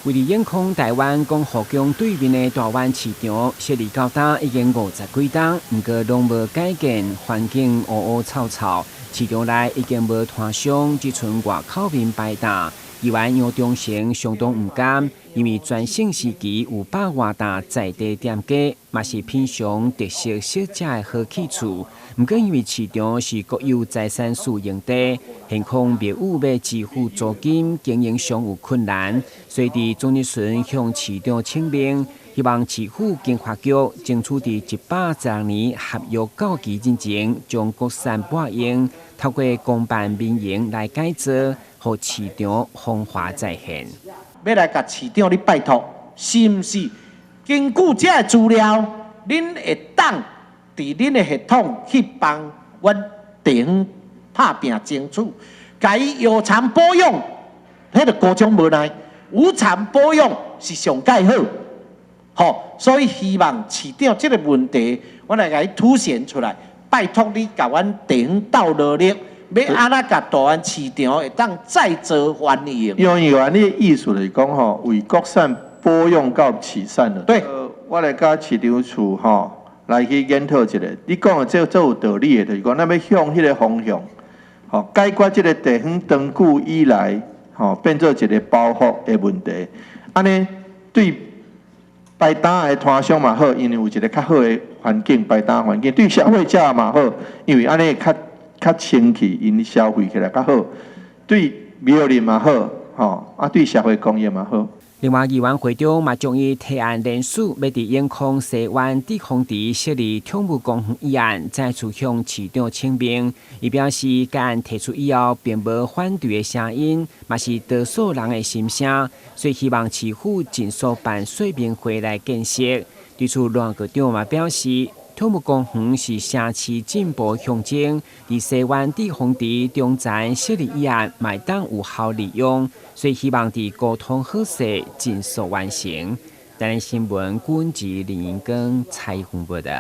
为了严控台湾共和国对面的大湾市场，设立高达已经50几档，不过拢无改建，环境乌乌臭臭，市场内已经无摊商，只剩外口面摆档。议员杨忠成相当唔甘，因为全盛时期有100多档在地店家，嘛是品尝特色小食的好去处。不过因为市场是国有财产私营地，现况业务要支付租金，经营上有困难，所以伫总日顺向市场请命，希望市府经发局争取伫112年合约到期之前，将国产拨用，透过公办民营来改造。和市场风华再现，要来甲市场你拜托，是毋是？根据这个资料，恁会当伫恁的系统去帮阮地方拍拼争取，甲伊有偿保养，迄个高中无奈，无偿保养是上介好。好，所以希望市场这个问题，我来甲伊凸显出来，拜托你甲阮地方斗努力。要安怎甲大湾市场会当再做翻译？杨议员，你的意思就是讲吼，为国产保养到慈善了。对，我来甲市场处吼来去研讨一下。你讲的这有道理的，就是讲咱要向迄个方向，吼解决这个地方长久以来吼变做一个包袱的问题。安尼对摆摊的摊商嘛好，因为有一个较好的环境，摆摊环境对消费者嘛好，因为安尼较清气，因消费起来较好，对苗栗嘛好，吼对社会公益嘛好。另外，议员会长嘛将伊提案联署，要伫永康西湾地空地设立宠物公园议案，再次向市长请命。伊表示，该案提出以后，并无反对的声音，嘛是多数人的心声，所以希望市府尽速办说明会来建设。对此，罗局长嘛表示。宠物公园是城市进步象征，伫西湾地空地中站设立议案，麦当有效利用，所以希望伫沟通好势，尽速完成。台湾新闻管制林英根采访报道。